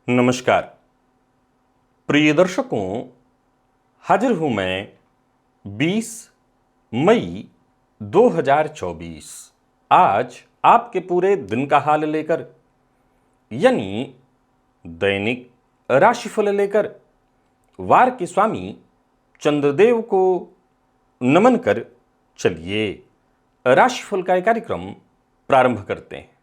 नमस्कार प्रिय दर्शकों, हाजिर हूं मैं 20 मई 2024 आज आपके पूरे दिन का हाल लेकर, यानी दैनिक राशिफल लेकर वार के स्वामी चंद्रदेव को नमन कर चलिए राशिफल का एक कार्यक्रम प्रारंभ करते हैं।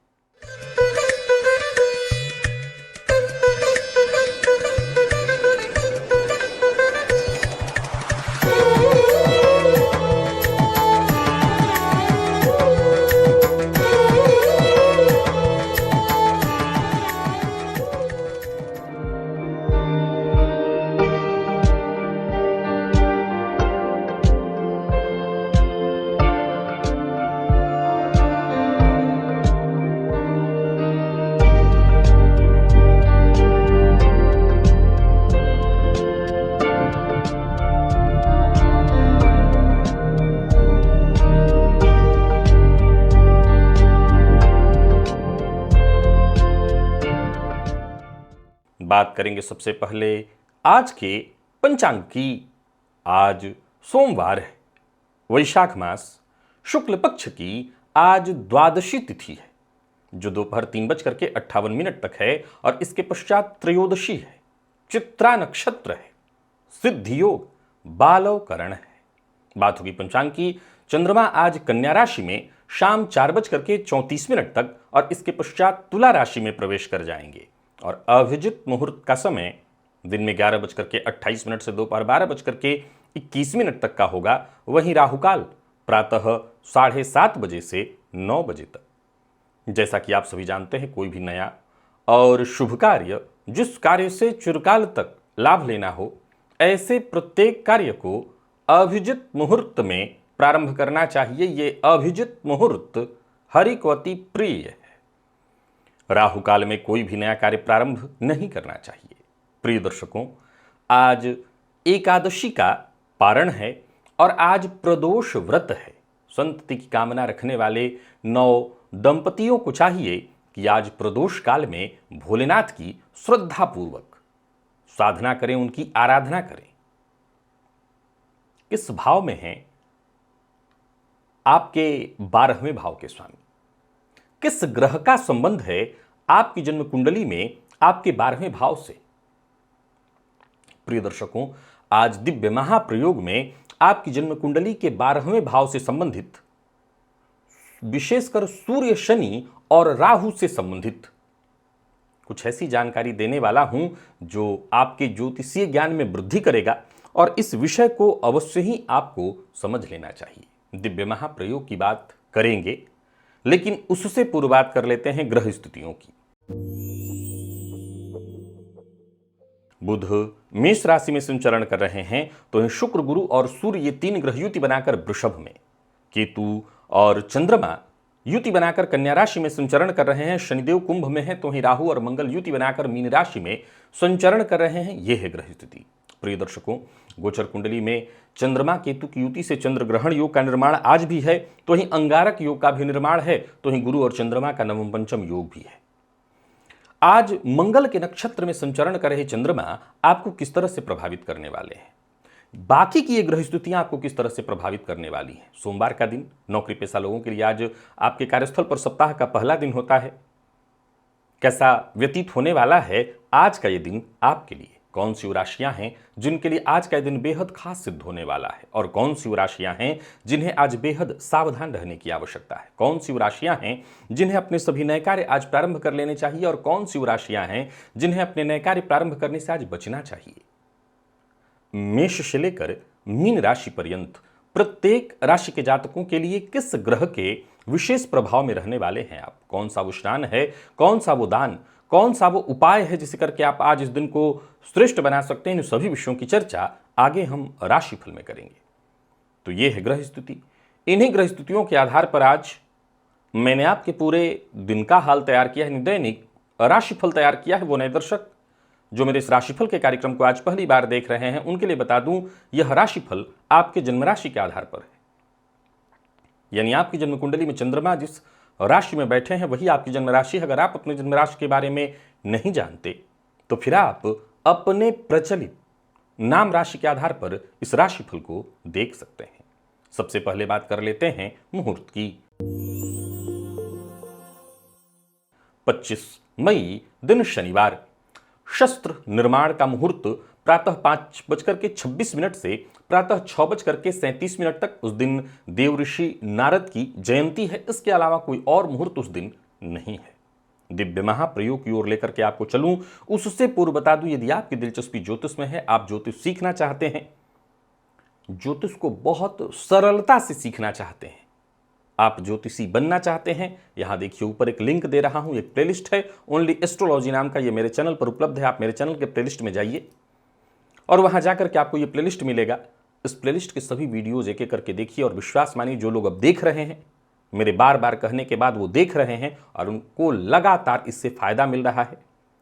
बात करेंगे सबसे पहले आज के पंचांग की। आज सोमवार है, वैशाख मास शुक्ल पक्ष की आज द्वादशी तिथि है जो दोपहर 3:58 तक है और इसके पश्चात त्रयोदशी है। चित्रा नक्षत्र है, सिद्धि योग, बालव करण है। बात होगी पंचांग की। चंद्रमा आज कन्या राशि में शाम 4:34 तक और इसके पश्चात तुला राशि में प्रवेश कर जाएंगे और अभिजित मुहूर्त का समय दिन में 11:28 से दोपहर 12:21 तक का होगा। वहीं राहुकाल प्रातः 7:30 बजे से 9 बजे तक। जैसा कि आप सभी जानते हैं, कोई भी नया और शुभ कार्य, जिस कार्य से चिरकाल तक लाभ लेना हो, ऐसे प्रत्येक कार्य को अभिजित मुहूर्त में प्रारंभ करना चाहिए। ये अभिजित मुहूर्त हरि को अति प्रिय है। राहु काल में कोई भी नया कार्य प्रारंभ नहीं करना चाहिए। प्रिय दर्शकों, आज एकादशी का पारण है और आज प्रदोष व्रत है। संतति की कामना रखने वाले 9 दंपतियों को चाहिए कि आज प्रदोष काल में भोलेनाथ की श्रद्धापूर्वक साधना करें, उनकी आराधना करें। किस भाव में हैं आपके 12वें भाव के स्वामी? किस ग्रह का संबंध है आपकी जन्म कुंडली में आपके 12वें भाव से? प्रिय दर्शकों, आज दिव्य महाप्रयोग में आपकी जन्म कुंडली के 12वें भाव से संबंधित, विशेषकर सूर्य, शनि और राहु से संबंधित कुछ ऐसी जानकारी देने वाला हूं जो आपके ज्योतिषीय ज्ञान में वृद्धि करेगा और इस विषय को अवश्य ही आपको समझ लेना चाहिए। दिव्य महाप्रयोग की बात करेंगे, लेकिन उससे पूर्व बात कर लेते हैं ग्रह स्थितियों की। बुध मेष राशि में संचरण कर रहे हैं, तो शुक्र, गुरु और सूर्य ये 3 ग्रह युति बनाकर वृषभ में, केतु और चंद्रमा युति बनाकर कन्या राशि में संचरण कर रहे हैं। शनिदेव कुंभ में है, तो ही राहु और मंगल युति बनाकर मीन राशि में संचरण कर रहे हैं। यह है ग्रह स्थिति। प्रिय दर्शकों, गोचर कुंडली में चंद्रमा केतु की युति से चंद्र ग्रहण योग का निर्माण आज भी है, तो ही अंगारक योग का भी निर्माण है, तो ही गुरु और चंद्रमा का नवम पंचम योग भी है। आज मंगल के नक्षत्र में संचरण कर रहे चंद्रमा आपको किस तरह से प्रभावित करने वाले हैं, बाकी की ये ग्रह स्थितियां आपको किस तरह से प्रभावित करने वाली हैं। सोमवार का दिन नौकरी पेशा लोगों के लिए आज आपके कार्यस्थल पर सप्ताह का पहला दिन होता है। कैसा व्यतीत होने वाला है आज का ये दिन आपके लिए? कौन सी राशियां हैं जिनके लिए आज का दिन बेहद खास सिद्ध होने वाला है और कौन सी राशियां हैं जिन्हें आज बेहद सावधान रहने की आवश्यकता है? कौन सी राशियां हैं जिन्हें अपने सभी नए कार्य आज प्रारंभ कर लेने चाहिए और कौन सी राशियां हैं जिन्हें अपने नए कार्य प्रारंभ करने से आज बचना चाहिए? मेष से लेकर मीन राशि पर्यंत प्रत्येक राशि के जातकों के लिए किस ग्रह के विशेष प्रभाव में रहने वाले हैं आप? कौन सा वो स्नान है, कौन सा वो दान, कौन सा वो उपाय है जिसे करके आप आज इस दिन को श्रेष्ठ बना सकते हैं? इन सभी विषयों की चर्चा आगे हम राशिफल में करेंगे। तो ये है ग्रह स्थिति। इन्हीं ग्रह स्थितियों के आधार पर आज मैंने आपके पूरे दिन का हाल तैयार किया है, दैनिक राशिफल तैयार किया है। वो नए दर्शक जो मेरे इस राशिफल के कार्यक्रम को आज पहली बार देख रहे हैं, उनके लिए बता दूं, यह राशिफल आपके जन्म राशि के आधार पर है। यानी आपकी जन्म कुंडली में चंद्रमा जिस राशि में बैठे हैं वही आपकी जन्म राशि है। अगर आप अपने जन्म राशि के बारे में नहीं जानते तो फिर आप अपने प्रचलित नाम राशि के आधार पर इस राशिफल को देख सकते हैं। सबसे पहले बात कर लेते हैं मुहूर्त की। 25 मई दिन शनिवार, शस्त्र निर्माण का मुहूर्त प्रातः 5:26 से प्रातः 6:37 तक। उस दिन देवऋषि नारद की जयंती है। इसके अलावा कोई और मुहूर्त उस दिन नहीं है। दिव्य महाप्रयोग की ओर लेकर के आपको चलूं, उससे पूर्व बता दूं, यदि आपकी दिलचस्पी ज्योतिष में है, आप ज्योतिष सीखना चाहते हैं, ज्योतिष को बहुत सरलता से सीखना चाहते हैं, आप ज्योतिषी बनना चाहते हैं, यहां देखिए ऊपर एक लिंक दे रहा हूं, एक प्लेलिस्ट है ओनली एस्ट्रोलॉजी नाम का, ये मेरे चैनल पर उपलब्ध है। आप मेरे चैनल के प्लेलिस्ट में जाइए और वहां जाकर के आपको ये प्लेलिस्ट मिलेगा। इस प्लेलिस्ट के सभी वीडियोज एक एक करके देखिए और विश्वास मानिए, जो लोग अब देख रहे हैं, मेरे बार बार कहने के बाद वो देख रहे हैं और उनको लगातार इससे फायदा मिल रहा है,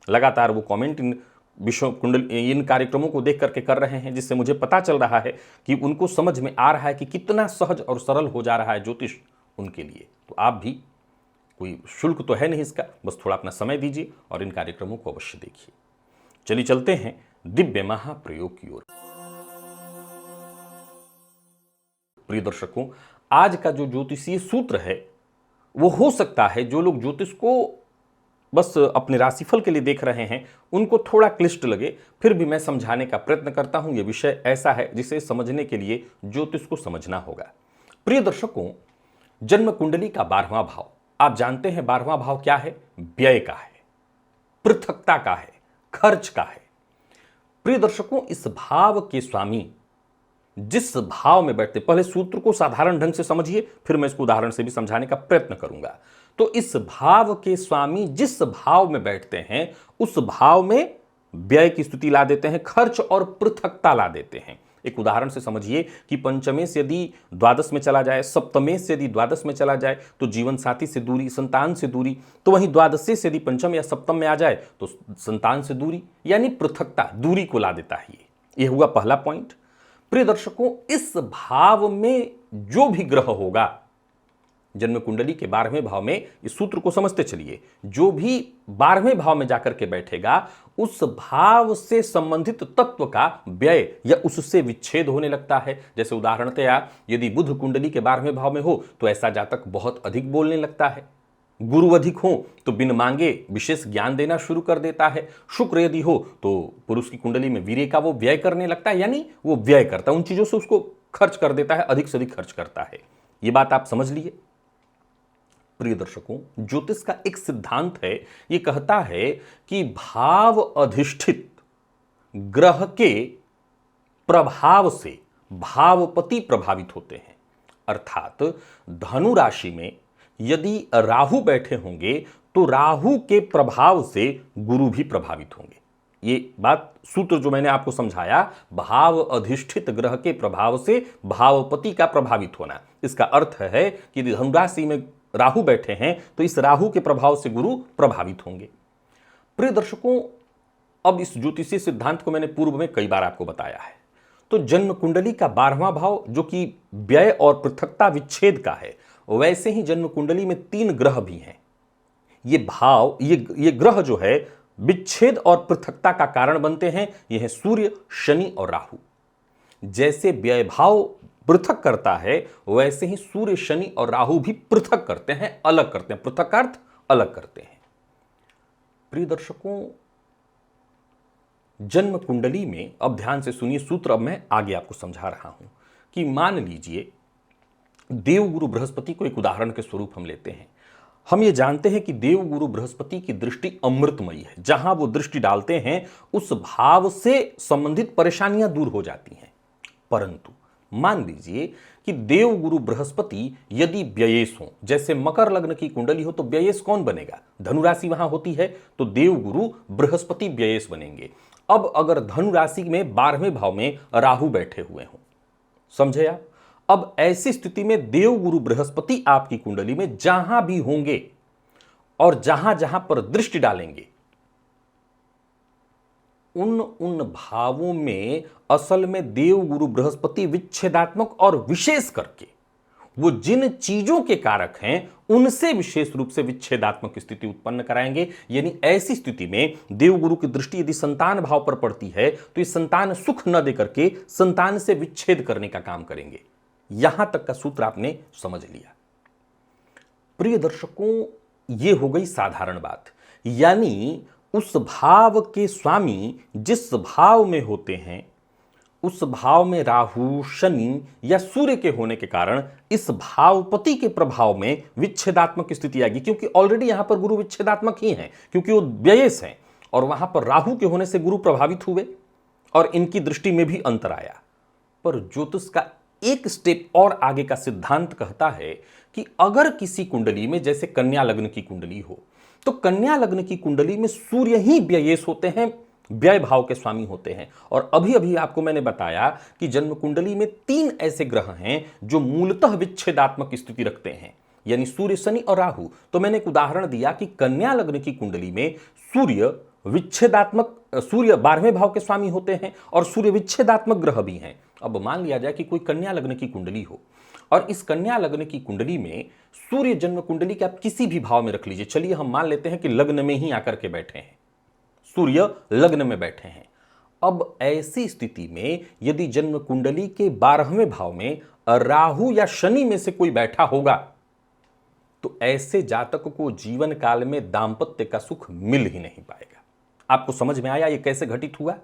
लगातार वो कमेंट इन विश्व कुंडल इन कार्यक्रमों को देख करके कर रहे हैं, जिससे मुझे पता चल रहा है कि उनको समझ में आ रहा है कि कितना सहज और सरल हो जा रहा है ज्योतिष उनके लिए। तो आप भी, कोई शुल्क तो है नहीं इसका, बस थोड़ा अपना समय दीजिए और इन कार्यक्रमों को अवश्य देखिए। चलिए चलते हैं दिव्य महाप्रयोग की ओर। प्रिय दर्शकों, आज का जो ज्योतिषीय सूत्र है वो हो सकता है जो लोग ज्योतिष को बस अपने राशिफल के लिए देख रहे हैं उनको थोड़ा क्लिष्ट लगे, फिर भी मैं समझाने का प्रयत्न करता हूं। यह विषय ऐसा है जिसे समझने के लिए ज्योतिष को समझना होगा। प्रिय दर्शकों, जन्म कुंडली का 12वां भाव, आप जानते हैं 12वां भाव क्या है? व्यय का है, पृथकता का है, खर्च का है। प्रिय दर्शकों, इस भाव के स्वामी जिस भाव में बैठते, पहले सूत्र को साधारण ढंग से समझिए, फिर मैं इसको उदाहरण से भी समझाने का प्रयत्न करूंगा। तो इस भाव के स्वामी जिस भाव में बैठते हैं उस भाव में व्यय की स्थिति ला देते हैं, खर्च और पृथकता ला देते हैं। एक उदाहरण से समझिए कि पंचमे से यदि द्वादश में चला जाए, सप्तमे से यदि द्वादश में चला जाए तो जीवन साथी से दूरी, संतान से दूरी, तो वहीं द्वादशे से यदि पंचम या सप्तम में आ जाए तो संतान से दूरी, यानी पृथकता, दूरी को ला देता है। यह हुआ पहला पॉइंट। प्रिय दर्शकों, इस भाव में जो भी ग्रह होगा, जन्म कुंडली के 12वें भाव में, इस सूत्र को समझते चलिए, जो भी 12वें भाव में जाकर के बैठेगा उस भाव से संबंधित तत्व का व्यय या उससे विच्छेद होने लगता है। जैसे उदाहरणतया यदि बुध कुंडली के 12वें भाव में हो तो ऐसा जातक बहुत अधिक बोलने लगता है। गुरु अधिक हो तो बिन मांगे विशेष ज्ञान देना शुरू कर देता है। शुक्र यदि हो तो पुरुष की कुंडली में वीर्य का वो व्यय करने लगता है, यानी वो व्यय करता है, उन चीजों से उसको खर्च कर देता है, अधिक से अधिक खर्च करता है। ये बात आप समझ लिए। प्रिय दर्शकों, ज्योतिष का एक सिद्धांत है, ये कहता है कि भाव अधिष्ठित ग्रह के प्रभाव से भावपति प्रभावित होते हैं। अर्थात धनु राशि में यदि राहु बैठे होंगे तो राहु के प्रभाव से गुरु भी प्रभावित होंगे। ये बात सूत्र जो मैंने आपको समझाया, भाव अधिष्ठित ग्रह के प्रभाव से भावपति का प्रभावित होना, इसका अर्थ है कि यदि धनु राशि में राहु बैठे हैं तो इस राहु के प्रभाव से गुरु प्रभावित होंगे। प्रिय दर्शकों, अब इस ज्योतिषीय सिद्धांत को मैंने पूर्व में कई बार आपको बताया है। तो जन्म कुंडली का 12वां भाव जो कि व्यय और पृथकता विच्छेद का है, वैसे ही जन्म कुंडली में 3 ग्रह भी हैं। ये भाव, ये ग्रह जो है विच्छेद और पृथकता का कारण बनते हैं। ये है सूर्य, शनि और राहु। जैसे व्यय भाव पृथक करता है वैसे ही सूर्य, शनि और राहु भी पृथक करते हैं, अलग करते हैं। पृथक का अर्थ अलग करते हैं। प्रिय दर्शकों, जन्म कुंडली में, अब ध्यान से सुनिए सूत्र, अब मैं आगे आपको समझा रहा हूं कि मान लीजिए देवगुरु बृहस्पति को एक उदाहरण के स्वरूप हम लेते हैं। हम ये जानते हैं कि देवगुरु बृहस्पति की दृष्टि अमृतमयी है, जहां वो दृष्टि डालते हैं उस भाव से संबंधित परेशानियां दूर हो जाती हैं। परंतु मान लीजिए कि देवगुरु बृहस्पति यदि व्ययेश हो, जैसे मकर लग्न की कुंडली हो तो व्ययेश कौन बनेगा? धनु राशि वहां होती है तो देवगुरु बृहस्पति व्ययेश बनेंगे। अब अगर धनु राशि में 12वें भाव में राहु बैठे हुए हों, समझे आप? अब ऐसी स्थिति में देवगुरु बृहस्पति आपकी कुंडली में जहां भी होंगे और जहां जहां पर दृष्टि डालेंगे, उन भावों में असल में देवगुरु बृहस्पति विच्छेदात्मक और विशेष करके वो जिन चीजों के कारक हैं उनसे विशेष रूप से विच्छेदात्मक स्थिति उत्पन्न कराएंगे। यानी ऐसी स्थिति में देवगुरु की दृष्टि यदि संतान भाव पर पड़ती है तो ये संतान सुख न देकर के संतान से विच्छेद करने का काम करेंगे। यहां तक का सूत्र आपने समझ लिया। प्रिय दर्शकों, ये हो गई साधारण बात। यानी उस भाव के स्वामी जिस भाव में होते हैं, उस भाव में राहु, शनि या सूर्य के होने के कारण इस भावपति के प्रभाव में विच्छेदात्मक स्थिति आएगी, क्योंकि ऑलरेडी यहां पर गुरु विच्छेदात्मक ही हैं, क्योंकि वो व्ययस हैं और वहां पर राहु के होने से गुरु प्रभावित हुए और इनकी दृष्टि में भी अंतर आया। पर ज्योतिष का एक स्टेप और आगे का सिद्धांत कहता है कि अगर किसी कुंडली में, जैसे कन्या लग्न की कुंडली हो, तो कन्या लग्न की कुंडली में सूर्य ही व्ययेश होते हैं, व्यय भाव के स्वामी होते हैं। और अभी अभी आपको मैंने बताया कि जन्म कुंडली में 3 ऐसे ग्रह हैं जो मूलतः विच्छेदात्मक स्थिति रखते हैं, यानी सूर्य, शनि और राहु। तो मैंने एक उदाहरण दिया कि कन्या लग्न की कुंडली में सूर्य विच्छेदात्मक, सूर्य 12वें भाव के स्वामी होते हैं और सूर्य विच्छेदात्मक ग्रह भी हैं। अब मान लिया जाए कि कोई कन्या लग्न की कुंडली हो और इस कन्या लग्न की कुंडली में सूर्य जन्म कुंडली के आप किसी भी भाव में रख लीजिए। चलिए हम मान लेते हैं कि लग्न में ही आकर के बैठे हैं, सूर्य लग्न में बैठे हैं। अब ऐसी स्थिति में यदि जन्म कुंडली के 12वें भाव में राहु या शनि में से कोई बैठा होगा तो ऐसे जातक को जीवन काल में दांपत्य का सुख मिल ही नहीं पाएगा। आपको समझ में आया ये कैसे घटित हुआ?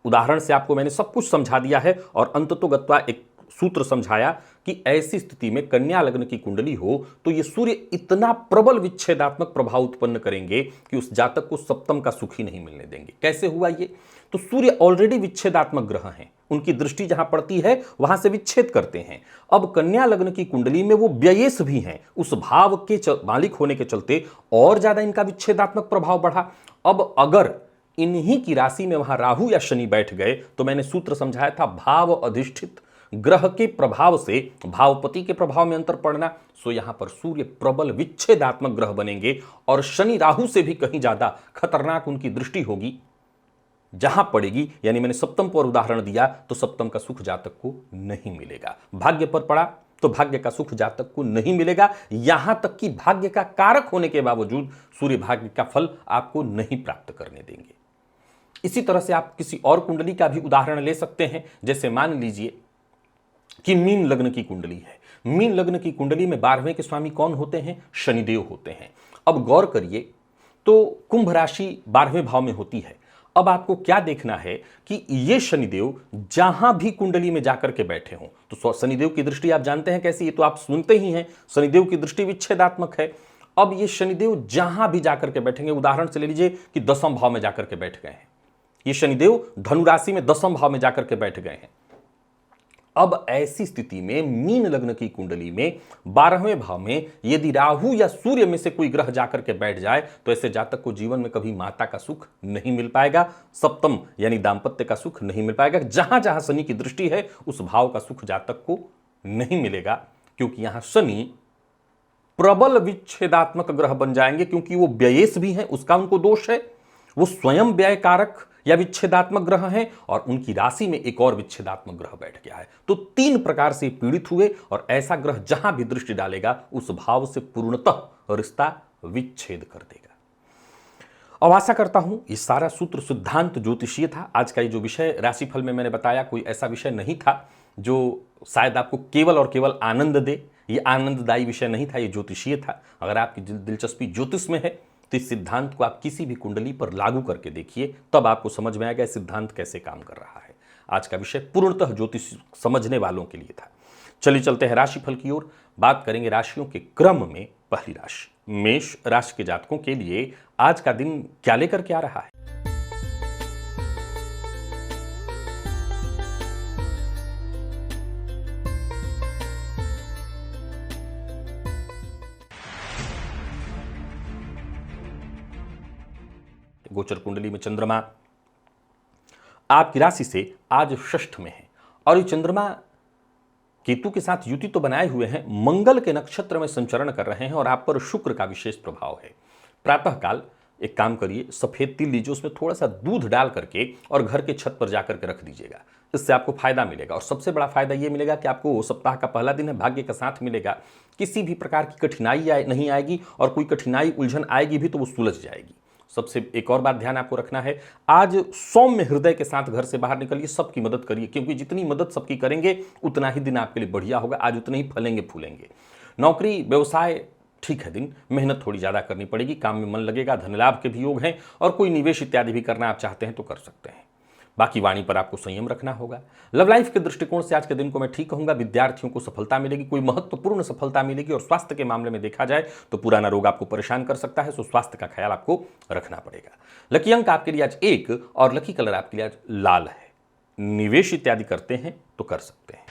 उदाहरण से आपको मैंने सब कुछ समझा दिया है और अंततोगत्वा एक सूत्र समझाया कि ऐसी स्थिति में कन्या लग्न की कुंडली हो तो ये सूर्य इतना प्रबल विच्छेदात्मक प्रभाव उत्पन्न करेंगे कि उस जातक को सप्तम का सुख ही नहीं मिलने देंगे। कैसे हुआ ये? तो सूर्य ऑलरेडी विच्छेदात्मक ग्रह हैं, उनकी दृष्टि जहां पड़ती है वहां से विच्छेद करते हैं। अब कन्या लग्न की कुंडली में वो व्ययेश भी हैं, उस भाव के मालिक होने के चलते और ज्यादा इनका विच्छेदात्मक प्रभाव बढ़ा। अब अगर इन्हीं की राशि में वहां राहु या शनि बैठ गए तो मैंने सूत्र समझाया था, भाव अधिष्ठित ग्रह के प्रभाव से भावपति के प्रभाव में अंतर पड़ना। सो यहां पर सूर्य प्रबल विच्छेदात्मक ग्रह बनेंगे और शनि राहु से भी कहीं ज्यादा खतरनाक उनकी दृष्टि होगी जहां पड़ेगी। यानी मैंने सप्तम पर उदाहरण दिया तो सप्तम का सुख जातक को नहीं मिलेगा। भाग्य पर पड़ा तो भाग्य का सुख जातक को नहीं मिलेगा। यहां तक कि भाग्य का कारक होने के बावजूद सूर्य भाग्य का फल आपको नहीं प्राप्त करने देंगे। इसी तरह से आप किसी और कुंडली का भी उदाहरण ले सकते हैं। जैसे मान लीजिए कि मीन लग्न की कुंडली है। मीन लग्न की कुंडली में 12वें के स्वामी कौन होते हैं? शनिदेव होते हैं। अब गौर करिए तो कुंभ राशि 12वें भाव में होती है। अब आपको क्या देखना है कि ये शनिदेव जहां भी कुंडली में जाकर के बैठे हों, तो शनिदेव की दृष्टि आप जानते हैं कैसी, ये तो आप सुनते ही हैं, शनिदेव की दृष्टि विच्छेदात्मक है। अब ये शनिदेव जहां भी जाकर के बैठेंगे, उदाहरण से ले लीजिए कि 10वें भाव में जाकर के बैठ गए हैं, ये शनिदेव धनु राशि में 10वें भाव में जाकर के बैठ गए हैं। अब ऐसी स्थिति में मीन लग्न की कुंडली में 12वें भाव में यदि राहु या सूर्य में से कोई ग्रह जाकर के बैठ जाए तो ऐसे जातक को जीवन में कभी माता का सुख नहीं मिल पाएगा, सप्तम यानी दांपत्य का सुख नहीं मिल पाएगा। जहां जहां शनि की दृष्टि है उस भाव का सुख जातक को नहीं मिलेगा, क्योंकि यहां शनि प्रबल विच्छेदात्मक ग्रह बन जाएंगे, क्योंकि वो व्ययेश भी हैं, उसका उनको दोष है। वो स्वयं व्यय कारक या विच्छेदात्मक ग्रह हैं और उनकी राशि में एक और विच्छेदात्मक ग्रह बैठ गया है। तो 3 प्रकार से पीड़ित हुए और ऐसा ग्रह जहां भी दृष्टि डालेगा उस भाव से पूर्णतः रिश्ता विच्छेद कर देगा। अब आशा करता हूं ये सारा सूत्र सिद्धांत ज्योतिषीय था। आज का ये जो विषय राशिफल में मैंने बताया कोई ऐसा विषय नहीं था जो शायद आपको केवल और केवल आनंद दे। ये आनंददायी विषय नहीं था, ये ज्योतिषीय था। अगर आपकी दिलचस्पी ज्योतिष में है तो इस सिद्धांत को आप किसी भी कुंडली पर लागू करके देखिए, तब आपको समझ में आएगा सिद्धांत कैसे काम कर रहा है। आज का विषय पूर्णतः ज्योतिष समझने वालों के लिए था। चलिए चलते हैं राशिफल की ओर। बात करेंगे राशियों के क्रम में पहली राशि मेष राशि के जातकों के लिए आज का दिन क्या लेकर के आ रहा है। गोचर कुंडली में चंद्रमा आपकी राशि से आज षष्ठ में है और ये चंद्रमा केतु के साथ युति तो बनाए हुए हैं, मंगल के नक्षत्र में संचरण कर रहे हैं और आप पर शुक्र का विशेष प्रभाव है। प्रातःकाल एक काम करिए, सफ़ेद तिल लीजिए, उसमें थोड़ा सा दूध डाल करके और घर के छत पर जा करके रख दीजिएगा। इससे आपको फायदा मिलेगा। और सबसे बड़ा फायदा ये मिलेगा कि आपको सप्ताह का पहला दिन है, भाग्य का साथ मिलेगा, किसी भी प्रकार की कठिनाई नहीं आएगी, और कोई कठिनाई उलझन आएगी भी तो वो सुलझ जाएगी। सबसे एक और बात ध्यान आपको रखना है, आज सौम्य हृदय के साथ घर से बाहर निकलिए, सबकी मदद करिए, क्योंकि जितनी मदद सबकी करेंगे उतना ही दिन आपके लिए बढ़िया होगा। आज उतने ही फलेंगे फूलेंगे। नौकरी व्यवसाय ठीक है, दिन मेहनत थोड़ी ज़्यादा करनी पड़ेगी, काम में मन लगेगा, धन लाभ के भी योग हैं, और कोई निवेश इत्यादि भी करना आप चाहते हैं तो कर सकते हैं। बाकी वाणी पर आपको संयम रखना होगा। लव लाइफ के दृष्टिकोण से आज के दिन को मैं ठीक कहूंगा, विद्यार्थियों को सफलता मिलेगी, कोई महत्वपूर्ण सफलता मिलेगी। और स्वास्थ्य के मामले में देखा जाए तो पुराना रोग आपको परेशान कर सकता है, सो स्वास्थ्य का ख्याल आपको रखना पड़ेगा। लकी अंक आपके लिए आज 1 और लकी कलर आपके लिए आज लाल है। निवेश इत्यादि करते हैं तो कर सकते हैं।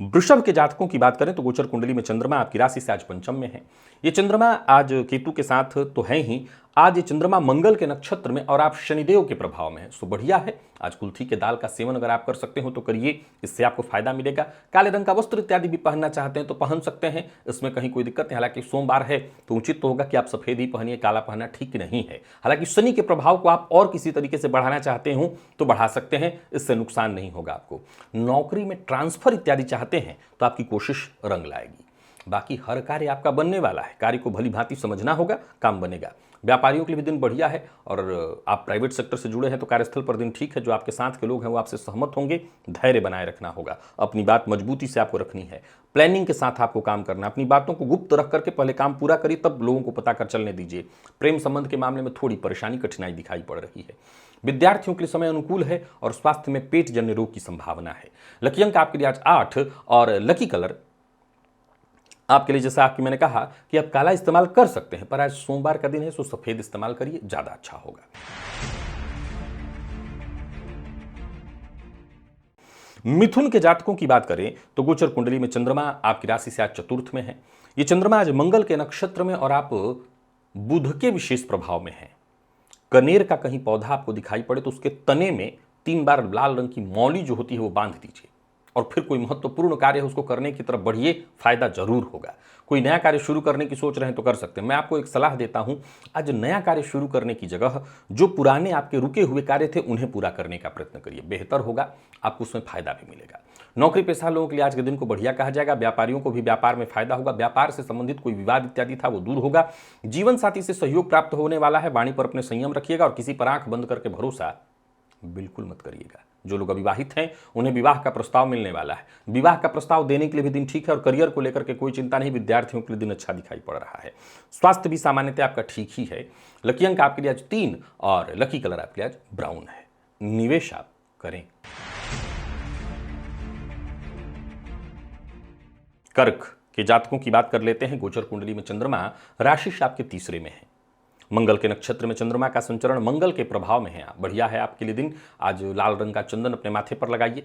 वृषभ के जातकों की बात करें तो गोचर कुंडली में चंद्रमा आपकी राशि से आज पंचम में है। ये चंद्रमा आज केतु के साथ तो है ही, आज ये चंद्रमा मंगल के नक्षत्र में और आप शनिदेव के प्रभाव में है, सो बढ़िया है। आज कुल्थी के दाल का सेवन अगर आप कर सकते हो तो करिए, इससे आपको फायदा मिलेगा। काले रंग का वस्त्र इत्यादि भी पहनना चाहते हैं तो पहन सकते हैं, इसमें कहीं कोई दिक्कत नहीं। हालांकि सोमवार है तो उचित तो होगा कि आप सफेद ही पहनिए, काला पहनना ठीक नहीं है। हालांकि शनि के प्रभाव को आप और किसी तरीके से बढ़ाना चाहते हो तो बढ़ा सकते हैं, इससे नुकसान नहीं होगा आपको। नौकरी में ट्रांसफर इत्यादि चाहते हैं तो आपकी कोशिश रंग लाएगी। बाकी हर कार्य आपका बनने वाला है, कार्य को भली भांति समझना होगा, काम बनेगा। व्यापारियों के लिए भी दिन बढ़िया है, और आप प्राइवेट सेक्टर से जुड़े हैं तो कार्यस्थल पर दिन ठीक है। जो आपके साथ के लोग हैं वो आपसे सहमत होंगे, धैर्य बनाए रखना होगा, अपनी बात मजबूती से आपको रखनी है। प्लानिंग के साथ आपको काम करना, अपनी बातों को गुप्त रख करके पहले काम पूरा करिए, तब लोगों को पता कर चलने दीजिए। प्रेम संबंध के मामले में थोड़ी परेशानी कठिनाई दिखाई पड़ रही है। विद्यार्थियों के लिए समय अनुकूल है और स्वास्थ्य में पेट जन्य रोग की संभावना है। लकी अंक आपके लिए आज 8 और लकी कलर आपके लिए, जैसा आपकी मैंने कहा कि आप काला इस्तेमाल कर सकते हैं, पर आज सोमवार का दिन है, सो सफेद इस्तेमाल करिए, ज्यादा अच्छा होगा। मिथुन के जातकों की बात करें तो गोचर कुंडली में चंद्रमा आपकी राशि से आज चतुर्थ में है। ये चंद्रमा आज मंगल के नक्षत्र में और आप बुध के विशेष प्रभाव में हैं। कनेर का कहीं पौधा आपको दिखाई पड़े तो उसके तने में 3 बार लाल रंग की मौली जो होती है वो बांध दीजिए, और फिर कोई महत्वपूर्ण कार्य है उसको करने की तरफ बढ़िए, फायदा जरूर होगा। कोई नया कार्य शुरू करने की सोच रहे हैं तो कर सकते हैं। मैं आपको एक सलाह देता हूं, आज नया कार्य शुरू करने की जगह जो पुराने आपके रुके हुए कार्य थे उन्हें पूरा करने का प्रयत्न करिए, बेहतर होगा, आपको उसमें फायदा भी मिलेगा। नौकरी पेशा लोगों के लिए आज के दिन को बढ़िया कहा जाएगा। व्यापारियों को भी व्यापार में फायदा होगा, व्यापार से संबंधित कोई विवाद इत्यादि था वो दूर होगा। जीवन साथी से सहयोग प्राप्त होने वाला है। वाणी पर अपने संयम रखिएगा और किसी पर आंख बंद करके भरोसा बिल्कुल मत करिएगा। जो लोग अविवाहित हैं उन्हें विवाह का प्रस्ताव मिलने वाला है, विवाह का प्रस्ताव देने के लिए भी दिन ठीक है, और करियर को लेकर के कोई चिंता नहीं। विद्यार्थियों के लिए दिन अच्छा दिखाई पड़ रहा है। स्वास्थ्य भी सामान्यतः आपका ठीक ही है। लकी अंक आपके लिए आज 3 और लकी कलर आपके लिए आज ब्राउन है। निवेश आप करें। कर्क के जातकों की बात कर लेते हैं। गोचर कुंडली में चंद्रमा राशि से आपके तीसरे में है। मंगल के नक्षत्र में चंद्रमा का संचरण मंगल के प्रभाव में है। बढ़िया है आपके लिए दिन। आज लाल रंग का चंदन अपने माथे पर लगाइए।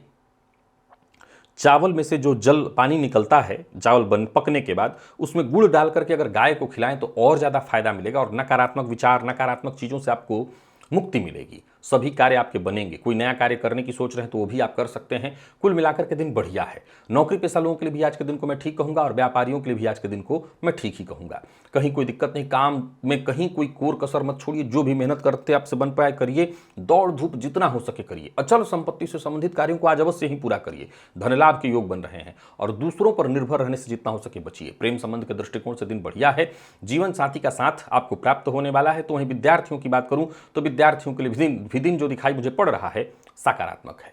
चावल में से जो जल पानी निकलता है चावल पकने के बाद, उसमें गुड़ डाल करके अगर गाय को खिलाएं तो और ज़्यादा फायदा मिलेगा, और नकारात्मक विचार नकारात्मक चीज़ों से आपको मुक्ति मिलेगी। सभी कार्य आपके बनेंगे। कोई नया कार्य करने की सोच रहे हैं तो वो भी आप कर सकते हैं। कुल मिलाकर के दिन बढ़िया है। नौकरी पेशा लोगों के लिए भी आज के दिन को मैं ठीक कहूंगा, और व्यापारियों के लिए भी आज के दिन को मैं ठीक ही कहूंगा। कहीं कोई दिक्कत नहीं, काम में कहीं कोई कोर कसर मत छोड़िए। जो भी मेहनत करते आपसे बन पाए करिए, दौड़ धूप जितना हो सके करिए। अचल संपत्ति से संबंधित कार्यों को आज अवश्य ही पूरा करिए। धन लाभ के योग बन रहे हैं, और दूसरों पर निर्भर रहने से जितना हो सके बचिए। प्रेम संबंध के दृष्टिकोण से दिन बढ़िया है। जीवन साथी का साथ आपको प्राप्त होने वाला है। तो वहीं विद्यार्थियों की बात करूं तो विद्यार्थियों के लिए भी दिन जो दिखाई मुझे पड़ रहा है सकारात्मक है।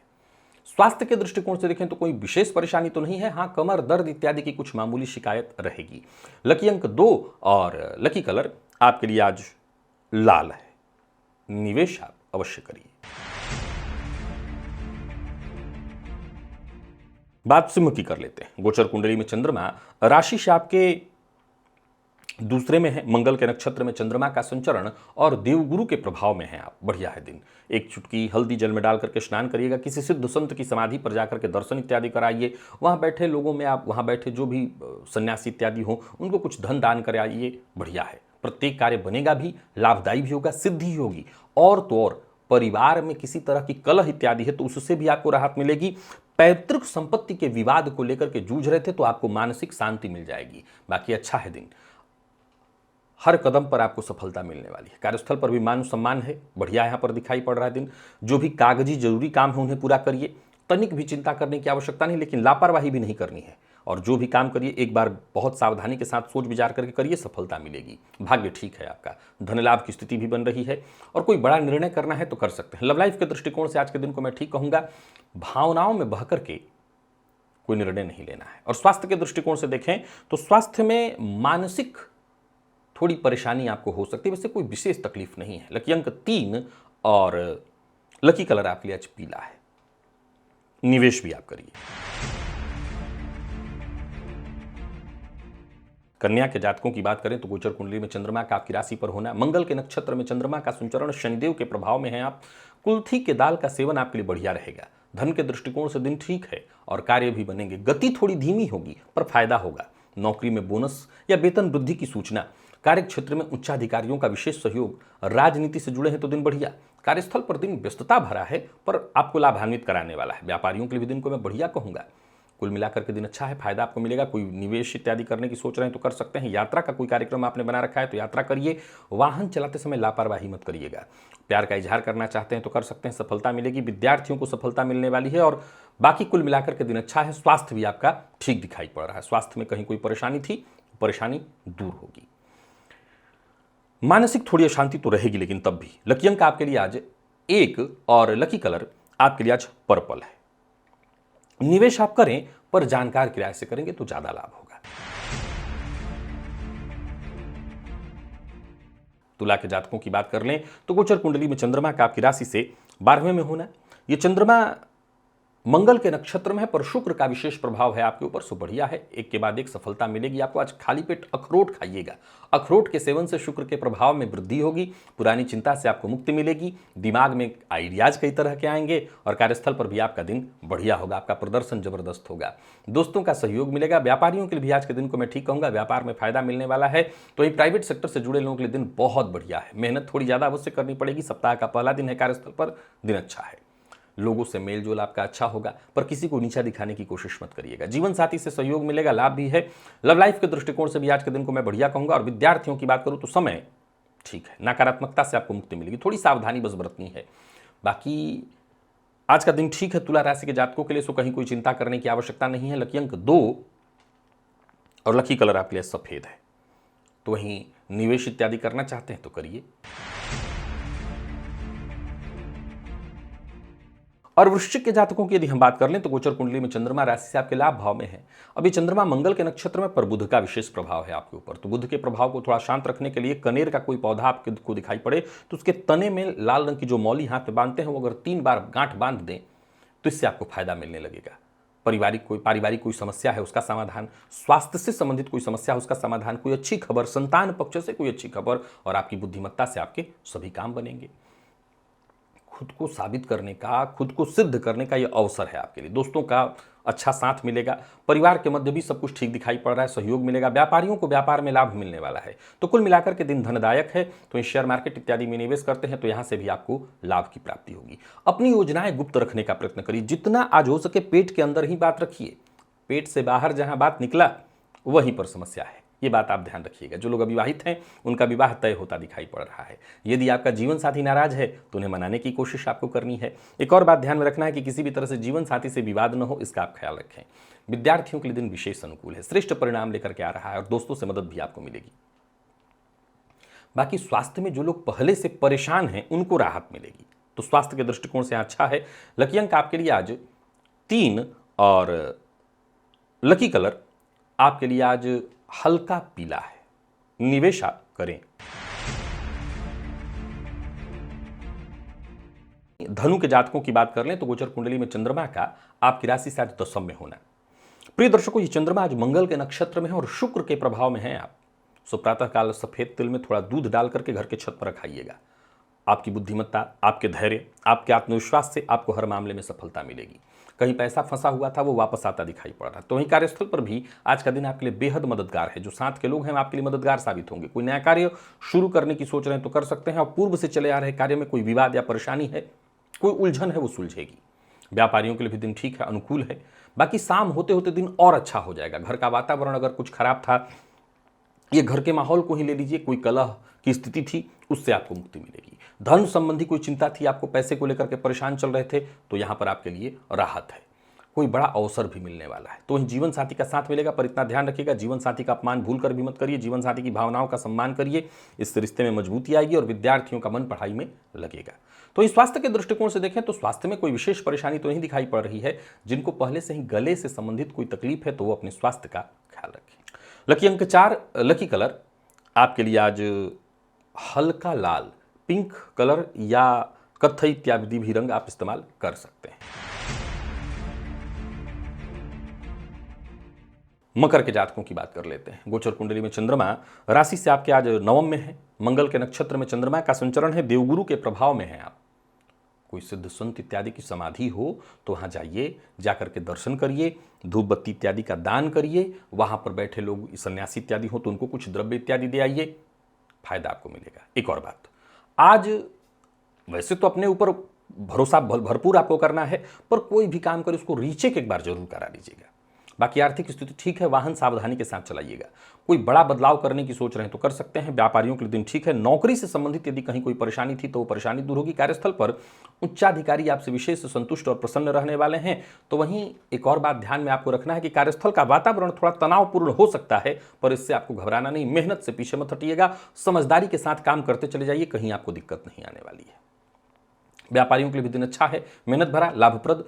स्वास्थ्य के दृष्टिकोण से देखें तो कोई विशेष परेशानी तो नहीं है। हाँ, कमर दर्द इत्यादि की कुछ मामूली शिकायत रहेगी। लकी अंक 2 और लकी कलर आपके लिए आज लाल है। निवेश आप अवश्य करिए। बात सिंह की कर लेते हैं। गोचर कुंडली में चंद्रमा राशि से आपके दूसरे में है। मंगल के नक्षत्र में चंद्रमा का संचरण और देवगुरु के प्रभाव में है आप। बढ़िया है दिन। एक चुटकी हल्दी जल में डाल करके स्नान करिएगा। किसी सिद्ध संत की समाधि पर जाकर के दर्शन इत्यादि कराइए। वहाँ बैठे लोगों में आप, वहाँ बैठे जो भी सन्यासी इत्यादि हो उनको कुछ धन दान कराइए। बढ़िया है। प्रत्येक कार्य बनेगा भी, लाभदायी भी होगा, सिद्धि होगी। और तो और परिवार में किसी तरह की कलह इत्यादि है तो उससे भी आपको राहत मिलेगी। पैतृक संपत्ति के विवाद को लेकर के जूझ रहे थे तो आपको मानसिक शांति मिल जाएगी। बाकी अच्छा है दिन, हर कदम पर आपको सफलता मिलने वाली है। कार्यस्थल पर भी मान सम्मान है, बढ़िया यहां पर दिखाई पड़ रहा है दिन। जो भी कागजी जरूरी काम है उन्हें पूरा करिए, तनिक भी चिंता करने की आवश्यकता नहीं, लेकिन लापरवाही भी नहीं करनी है। और जो भी काम करिए एक बार बहुत सावधानी के साथ सोच विचार करके करिए, सफलता मिलेगी। भाग्य ठीक है आपका, धन लाभ की स्थिति भी बन रही है और कोई बड़ा निर्णय करना है तो कर सकते हैं। लव लाइफ के दृष्टिकोण से आज के दिन को मैं ठीक कहूंगा, भावनाओं में बह करके कोई निर्णय नहीं लेना है। और स्वास्थ्य के दृष्टिकोण से देखें तो स्वास्थ्य में मानसिक थोड़ी परेशानी आपको हो सकती है, वैसे कोई विशेष तकलीफ नहीं है। लकी अंक 3 और लकी कलर आपके लिए आज पीला है। निवेश भी आप करिए। कन्या के जातकों की बात करें तो गोचर कुंडली में चंद्रमा का आपकी राशि पर होना, मंगल के नक्षत्र में चंद्रमा का संचरण, शनिदेव के प्रभाव में है आप। कुल्थी के दाल का सेवन आपके लिए बढ़िया रहेगा। धन के दृष्टिकोण से दिन ठीक है और कार्य भी बनेंगे। गति थोड़ी धीमी होगी पर फायदा होगा। नौकरी में बोनस या वेतन वृद्धि की सूचना, कार्य क्षेत्र में उच्चाधिकारियों का विशेष सहयोग, राजनीति से जुड़े हैं तो दिन बढ़िया। कार्यस्थल पर दिन व्यस्तता भरा है पर आपको लाभान्वित कराने वाला है। व्यापारियों के लिए भी दिन को मैं बढ़िया कहूंगा। कुल मिलाकर के दिन अच्छा है, फायदा आपको मिलेगा। कोई निवेश इत्यादि करने की सोच रहे हैं तो कर सकते हैं। यात्रा का कोई कार्यक्रम आपने बना रखा है तो यात्रा करिए। वाहन चलाते समय लापरवाही मत करिएगा। प्यार का इजहार करना चाहते हैं तो कर सकते हैं, सफलता मिलेगी। विद्यार्थियों को सफलता मिलने वाली है और बाकी कुल मिलाकर के दिन अच्छा है। स्वास्थ्य भी आपका ठीक दिखाई पड़ रहा है। स्वास्थ्य में कहीं कोई परेशानी थी, परेशानी दूर होगी। मानसिक थोड़ी अशांति तो रहेगी लेकिन तब भी। लकी अंक आपके लिए आज 1 और लकी कलर आपके लिए आज पर्पल है। निवेश आप करें पर जानकार किराए से करेंगे तो ज्यादा लाभ होगा। तुला के जातकों की बात कर लें तो गोचर कुंडली में चंद्रमा का आपकी राशि से 12वें में होना। यह चंद्रमा मंगल के नक्षत्र में है पर शुक्र का विशेष प्रभाव है आपके ऊपर, सो बढ़िया है। एक के बाद एक सफलता मिलेगी आपको। आज खाली पेट अखरोट खाइएगा। अखरोट के सेवन से शुक्र के प्रभाव में वृद्धि होगी। पुरानी चिंता से आपको मुक्ति मिलेगी। दिमाग में आइडियाज कई तरह के आएंगे और कार्यस्थल पर भी आपका दिन बढ़िया होगा। आपका प्रदर्शन जबरदस्त होगा। दोस्तों का सहयोग मिलेगा। व्यापारियों के लिए भी आज के दिन को मैं ठीक कहूंगा, व्यापार में फायदा मिलने वाला है। तो ये प्राइवेट सेक्टर से जुड़े लोगों के लिए दिन बहुत बढ़िया है। मेहनत थोड़ी ज्यादा अवश्य करनी पड़ेगी। सप्ताह का पहला दिन है, कार्यस्थल पर दिन अच्छा है। लोगों से मेल जोल आपका अच्छा होगा पर किसी को नीचा दिखाने की कोशिश मत करिएगा। जीवन साथी से सहयोग मिलेगा, लाभ भी है। लव लाइफ के दृष्टिकोण से भी आज के दिन को मैं बढ़िया कहूंगा। और विद्यार्थियों की बात करूं तो समय ठीक है। नकारात्मकता से आपको मुक्ति मिलेगी, थोड़ी सावधानी बस बरतनी है। बाकी आज का दिन ठीक है तुला राशि के जातकों के लिए, सो कहीं कोई चिंता करने की आवश्यकता नहीं है। लकी अंक 2 और लकी कलर आपके लिए सफेद है। तो वहीं निवेश इत्यादि करना चाहते हैं तो करिए। और वृश्चिक के जातकों की यदि हम बात कर लें तो गोचर कुंडली में चंद्रमा राशि से आपके लाभ भाव में है। अभी चंद्रमा मंगल के नक्षत्र में पर बुध का विशेष प्रभाव है आपके ऊपर। तो बुध के प्रभाव को थोड़ा शांत रखने के लिए कनेर का कोई पौधा आपको दिखाई पड़े तो उसके तने में लाल रंग की जो मौली हाथ में बांधते हैं वो अगर 3 बार गांठ बांध दें तो इससे आपको फायदा मिलने लगेगा। पारिवारिक कोई समस्या है उसका समाधान, स्वास्थ्य से संबंधित कोई समस्या है उसका समाधान, कोई अच्छी खबर, संतान पक्ष से कोई अच्छी खबर और आपकी बुद्धिमत्ता से आपके सभी काम बनेंगे। खुद को साबित करने का, खुद को सिद्ध करने का यह अवसर है आपके लिए। दोस्तों का अच्छा साथ मिलेगा। परिवार के मध्य भी सब कुछ ठीक दिखाई पड़ रहा है, सहयोग मिलेगा। व्यापारियों को व्यापार में लाभ मिलने वाला है। तो कुल मिलाकर के दिन धनदायक है। तो इस शेयर मार्केट इत्यादि में निवेश करते हैं तो यहां से भी आपको लाभ की प्राप्ति होगी। अपनी योजनाएं गुप्त रखने का प्रयत्न करिए। जितना आज हो सके पेट के अंदर ही बात रखिए। पेट से बाहर जहां बात निकला वहीं पर समस्या है, ये बात आप ध्यान रखिएगा। जो लोग अविवाहित हैं उनका विवाह तय होता दिखाई पड़ रहा है। यदि आपका जीवन साथी नाराज है तो उन्हें मनाने की कोशिश आपको करनी है। एक और बात ध्यान में रखना है कि किसी भी तरह से जीवन साथी से विवाद न हो, इसका आप ख्याल रखें। विद्यार्थियों के लिए दिन विशेष अनुकूल है, श्रेष्ठ परिणाम लेकर के आ रहा है और दोस्तों से मदद भी आपको मिलेगी। बाकी स्वास्थ्य में जो लोग पहले से परेशान हैं उनको राहत मिलेगी। तो स्वास्थ्य के दृष्टिकोण से अच्छा है। लकी अंक आपके लिए आज 3 और लकी कलर आपके लिए आज हल्का पीला है। निवेश आप करें। धनु के जातकों की बात कर लें तो गोचर कुंडली में चंद्रमा का आपकी राशि से आज 10वें में होना। प्रिय दर्शकों, ये चंद्रमा आज मंगल के नक्षत्र में है और शुक्र के प्रभाव में है आप। सो प्रातः काल सफेद तिल में थोड़ा दूध डाल करके घर के छत पर रखाइएगा। आपकी बुद्धिमत्ता, आपके धैर्य, आपके आत्मविश्वास से आपको हर मामले में सफलता मिलेगी। कहीं पैसा फंसा हुआ था वो वापस आता दिखाई पड़ रहा है। तो वहीं कार्यस्थल पर भी आज का दिन आपके लिए बेहद मददगार है। जो साथ के लोग हैं आपके लिए मददगार साबित होंगे। कोई नया कार्य शुरू करने की सोच रहे हैं तो कर सकते हैं और पूर्व से चले आ रहे कार्य में कोई विवाद या परेशानी है, कोई उलझन है, वो सुलझेगी। व्यापारियों के लिए भी दिन ठीक है, अनुकूल है। बाकी शाम होते होते दिन और अच्छा हो जाएगा। घर का वातावरण अगर कुछ खराब था, ये घर के माहौल को ही ले लीजिए, कोई कलह की स्थिति थी, उससे आपको मुक्ति मिलेगी। धन संबंधी कोई चिंता थी, आपको पैसे को लेकर के परेशान चल रहे थे, तो यहां पर आपके लिए राहत है। कोई बड़ा अवसर भी मिलने वाला है। तो वहीं जीवन साथी का साथ मिलेगा, पर इतना ध्यान रखिएगा जीवन साथी का अपमान भूल कर भी मत करिए। जीवन साथी की भावनाओं का सम्मान करिए, इससे रिश्ते में मजबूती आएगी और विद्यार्थियों का मन पढ़ाई में लगेगा। तो इस स्वास्थ्य के दृष्टिकोण से देखें तो स्वास्थ्य में कोई विशेष परेशानी तो नहीं दिखाई पड़ रही है। जिनको पहले से ही गले से संबंधित कोई तकलीफ है तो वो अपने स्वास्थ्य का ख्याल रखें। लकी अंक 4, लकी कलर आपके लिए आज हल्का लाल, पिंक कलर या कत्थई इत्यादि भी रंग आप इस्तेमाल कर सकते हैं। मकर के जातकों की बात कर लेते हैं। गोचर कुंडली में चंद्रमा राशि से आपके आज नवम में है। मंगल के नक्षत्र में चंद्रमा का संचरण है। देवगुरु के प्रभाव में है आप। कोई सिद्ध संत इत्यादि की समाधि हो तो वहां जाइए, जाकर के दर्शन करिए, धूप बत्ती इत्यादि का दान करिए। वहां पर बैठे लोग सन्यासी इत्यादि हो तो उनको कुछ द्रव्य इत्यादि दे आइए, फायदा आपको मिलेगा। एक और बात, आज वैसे तो अपने ऊपर भरोसा भरपूर आपको करना है, पर कोई भी काम करे उसको रीचेक एक बार जरूर करा लीजिएगा। बाकी आर्थिक स्थिति ठीक है। वाहन सावधानी के साथ चलाइएगा। कोई बड़ा बदलाव करने की सोच रहे हैं तो कर सकते हैं। व्यापारियों के लिए दिन ठीक है। नौकरी से संबंधित यदि कहीं कोई परेशानी थी तो वो परेशानी दूर होगी। कार्यस्थल पर उच्चाधिकारी आपसे विशेष संतुष्ट और प्रसन्न रहने वाले हैं। तो वहीं एक और बात ध्यान में आपको रखना है कि कार्यस्थल का वातावरण थोड़ा तनावपूर्ण हो सकता है, पर इससे आपको घबराना नहीं। मेहनत से पीछे मत हटिएगा। समझदारी के साथ काम करते चले जाइए, कहीं आपको दिक्कत नहीं आने वाली है। व्यापारियों के लिए भी दिन अच्छा है, मेहनत भरा, लाभप्रद।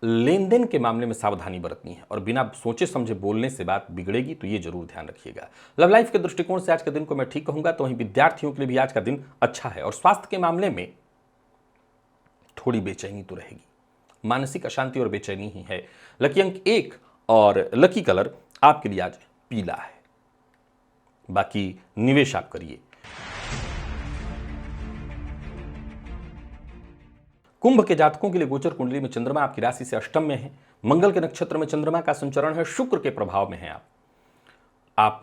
लेन देन के मामले में सावधानी बरतनी है और बिना सोचे समझे बोलने से बात बिगड़ेगी, तो ये जरूर ध्यान रखिएगा। लव लाइफ के दृष्टिकोण से आज के दिन को मैं ठीक कहूंगा। तो वहीं विद्यार्थियों के लिए भी आज का दिन अच्छा है और स्वास्थ्य के मामले में थोड़ी बेचैनी तो रहेगी। मानसिक अशांति और बेचैनी ही है। लकी अंक 1 और लकी कलर आपके लिए आज पीला है। बाकी निवेश आप करिए। कुंभ के जातकों के लिए गोचर कुंडली में चंद्रमा आपकी राशि से अष्टम में है। मंगल के नक्षत्र में चंद्रमा का संचरण है। शुक्र के प्रभाव में है आप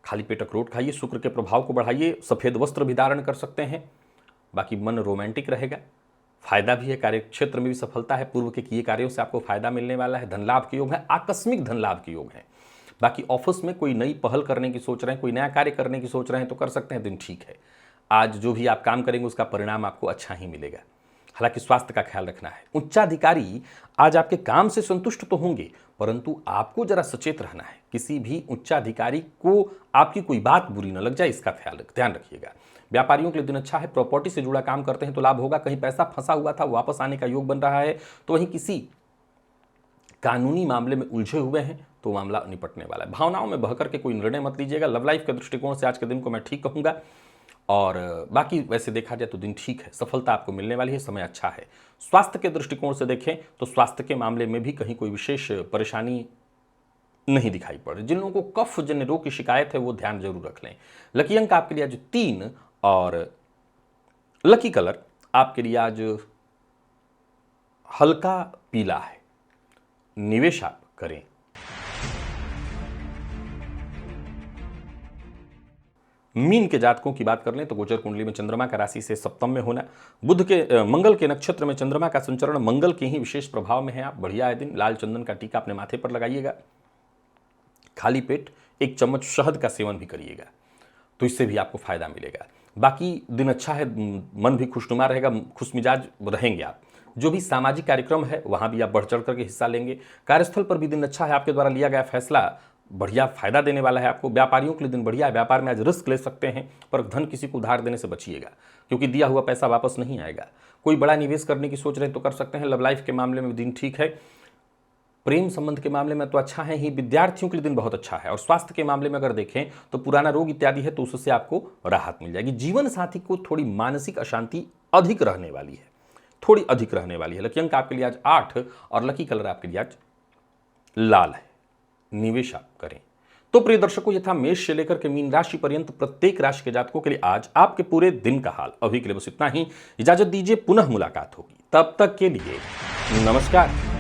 खाली पेट अखरोट खाइए, शुक्र के प्रभाव को बढ़ाइए। सफेद वस्त्र भी धारण कर सकते हैं। बाकी मन रोमांटिक रहेगा। फायदा भी है, कार्य क्षेत्र में भी सफलता है। पूर्व के किए कार्यों से आपको फायदा मिलने वाला है। धन लाभ के योग है, आकस्मिक धन लाभ के योग है। बाकी ऑफिस में कोई नई पहल करने की सोच रहे हैं, कोई नया कार्य करने की सोच रहे हैं तो कर सकते हैं, दिन ठीक है। आज जो भी आप काम करेंगे उसका परिणाम आपको अच्छा ही मिलेगा। हालांकि स्वास्थ्य का ख्याल रखना है। उच्चाधिकारी आज आपके काम से संतुष्ट तो होंगे, परंतु आपको जरा सचेत रहना है। किसी भी उच्चाधिकारी को आपकी कोई बात बुरी न लग जाए, इसका ध्यान रखिएगा। व्यापारियों के लिए दिन अच्छा है। प्रॉपर्टी से जुड़ा काम करते हैं तो लाभ होगा। कहीं पैसा फंसा हुआ था, वापस आने का योग बन रहा है। तो वहीं किसी कानूनी मामले में उलझे हुए हैं तो मामला निपटने वाला है। भावनाओं में बहकर के कोई निर्णय मत लीजिएगा। लव लाइफ के दृष्टिकोण से आज के दिन को मैं ठीक कहूंगा और बाकी वैसे देखा जाए तो दिन ठीक है। सफलता आपको मिलने वाली है, समय अच्छा है। स्वास्थ्य के दृष्टिकोण से देखें तो स्वास्थ्य के मामले में भी कहीं कोई विशेष परेशानी नहीं दिखाई पड़ रही। जिन लोगों को कफ जन्य रोग की शिकायत है वो ध्यान जरूर रख लें। लकी अंक आपके लिए आज 3 और लकी कलर आपके लिए आज हल्का पीला है। निवेश आप करें। मीन के जातकों की बात कर लें तो गोचर कुंडली में चंद्रमा का राशि से सप्तम में होना, मंगल के नक्षत्र में चंद्रमा का संचरण मंगल के ही विशेष प्रभाव में है आप। बढ़िया है दिन। लाल चंदन का टीका अपने माथे पर लगाइएगा। खाली पेट 1 चम्मच शहद का सेवन भी करिएगा, तो इससे भी आपको फायदा मिलेगा। बाकी दिन अच्छा है, मन भी खुशनुमा रहेगा, खुश मिजाज रहेंगे आप। जो भी सामाजिक कार्यक्रम है वहां भी आप बढ़ चढ़ करके हिस्सा लेंगे। कार्यस्थल पर भी दिन अच्छा है। आपके द्वारा लिया गया फैसला बढ़िया फायदा देने वाला है आपको। व्यापारियों के लिए दिन बढ़िया है। व्यापार में आज रिस्क ले सकते हैं, पर धन किसी को उधार देने से बचिएगा, क्योंकि दिया हुआ पैसा वापस नहीं आएगा। कोई बड़ा निवेश करने की सोच रहे तो कर सकते हैं। लव लाइफ के मामले में दिन ठीक है। प्रेम संबंध के मामले में तो अच्छा है ही। विद्यार्थियों के लिए दिन बहुत अच्छा है। और स्वास्थ्य के मामले में अगर देखें तो पुराना रोग इत्यादि है तो उससे आपको राहत मिल जाएगी। जीवन साथी को थोड़ी मानसिक अशांति अधिक रहने वाली है, थोड़ी अधिक रहने वाली है। लकी अंक आपके लिए आज 8 और लकी कलर आपके लिए आज लाल है। निवेश आप करें। तो प्रिय दर्शकों, ये था मेष से लेकर के मीन राशि पर्यंत प्रत्येक राशि के जातकों के लिए आज आपके पूरे दिन का हाल। अभी के लिए बस इतना ही। इजाजत दीजिए, पुनः मुलाकात होगी। तब तक के लिए नमस्कार।